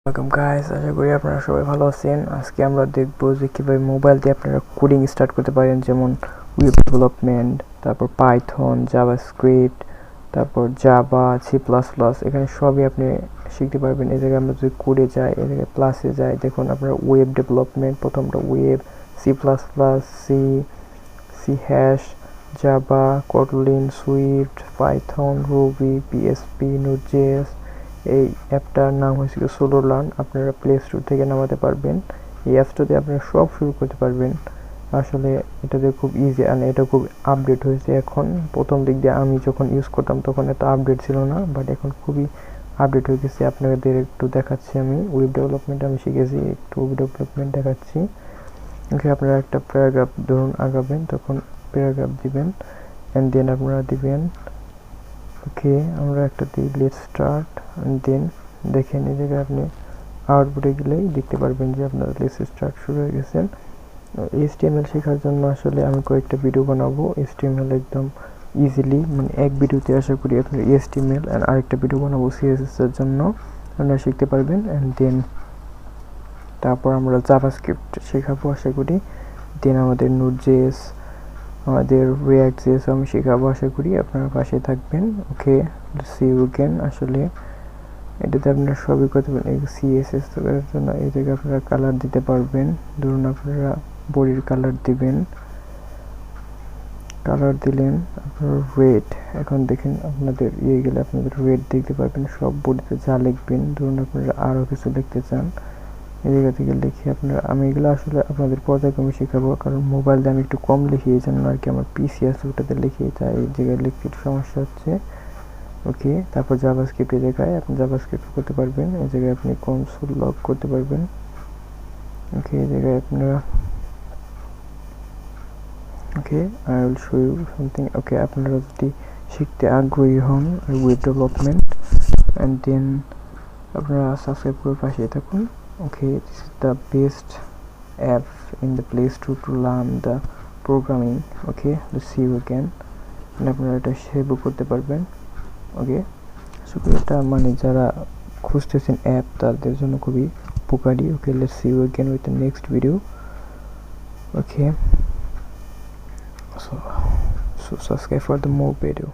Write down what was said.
Welcome guys, আশা করি আপনারা সবাই ভালো আছেন। আজকে আমরা দেখব যে কিভাবে মোবাইল দিয়ে আপনারা কোডিং স্টার্ট করতে পারেন, যেমন ওয়েব ডেভেলপমেন্ট, তারপর পাইথন, জাভাস্ক্রিপ্ট, তারপর জাভা, সি++। এখানে সবই আপনি শিখতে পারবেন। এই জায়গায় আমরা যদি কোডে যাই, এই জায়গায় প্লাসে যাই, দেখুন আপনারা ওয়েব ডেভেলপমেন্ট, প্রথমটা ওয়েব, সি++, C hash, Java, Kotlin, Swift, Python, Ruby, PSP, নোড.জেএস। এই অ্যাপটার নাম হয়েছিল সোলো লার্ন। আপনারা প্লে স্টোর থেকে নামাতে পারবেন। এই অ্যাপসটাতে আপনারা সব শুরু করতে পারবেন। আসলে এটাতে খুব ইজি, আর এটা খুব আপডেট হয়েছে এখন। প্রথম দিক দিয়ে আমি যখন ইউজ করতাম তখন এত আপডেট ছিল না, বাট এখন খুবই আপডেট হয়ে গেছে। আপনাদের একটু দেখাচ্ছি, আমি ওয়েব ডেভেলপমেন্ট আমি শিখেছি, একটু ওয়েব ডেভেলপমেন্ট দেখাচ্ছি। ওকে, আপনারা একটা প্যারাগ্রাফ ধরুন আগাবেন, তখন প্যারাগ্রাফ দিবেন, অ্যান্ড দেন আপনারা দিবেন ওকে। আমরা একটা দিই লেটস স্টার্ট, অ্যান্ড দেন দেখেন এই জায়গায় আপনি আউটপুটে গেলেই দেখতে পারবেন যে আপনার লেটস স্টার্ট শুরু হয়ে গেছেন। HTML শেখার জন্য আসলে আমি কয়েকটা ভিডিও বানাবো। HTML একদম ইজিলি, মানে এক ভিডিওতে আশা করি আপনার HTML, অ্যান্ড আরেকটা ভিডিও বানাবো CSS এর জন্য, আপনারা শিখতে পারবেন। অ্যান্ড দেন তারপর আমরা জাভাস্ক্রিপ্ট শেখাবো আশা করি। দেন আমাদের নোড.জেএস, আমাদের রিঅ্যাক্ট.জেএস আমি শেখাবো, আশা করি আপনারা পাশে থাকবেন। ওকে, সি ইউ অ্যাগেন। আসলে এটাতে আপনারা সবই করতে পারেন। এই CSS করার জন্য এই জায়গায় আপনারা কালার দিতে পারবেন। ধরুন আপনারা বডির কালার দিবেন, কালার দিলেন আপনার রেড। এখন দেখেন আপনাদের গেলে আপনাদের রেড দেখতে পারবেন। সব বডিতে যা লিখবেন, ধরুন আপনারা আরও কিছু লিখতে চান, এই জায়গা থেকে লিখে আপনারা, আমি এগুলো আসলে আপনাদের পর্যায়ক্রমে শেখাবো, কারণ মোবাইল দিয়ে আমি একটু কম লিখি, এই জন্য আর কি। আমার পিসি আছে, ওটাতে লিখি, তাই এই জায়গায় লিখতে একটু সমস্যা হচ্ছে। ওকে, তারপর জাভাস্ক্রিপ্ট, এই জায়গায় আপনি জাভাস্ক্রিপ্ট করতে পারবেন। এই জায়গায় আপনি কনসোল লগ করতে পারবেন। ওকে, এই জায়গায় আপনারা okay, I will show you something. Okay, আপনারা যদি শিখতে আগ্রহী হন ওয়েব ডেভেলপমেন্ট, অ্যান্ড দেন আপনারা সাবস্ক্রাইব করে পাশে থাকুন। Okay, this is the best app in the Play Store to learn the programming. Okay, see you again. আপনারা এটা সেভও করতে পারবেন। ওকে, আসলে এটা মানে যারা খুঁজতেছেন অ্যাপ, তাদের জন্য খুবই উপকারী। Okay, let's see you again with the next video. Okay, so subscribe for the more video.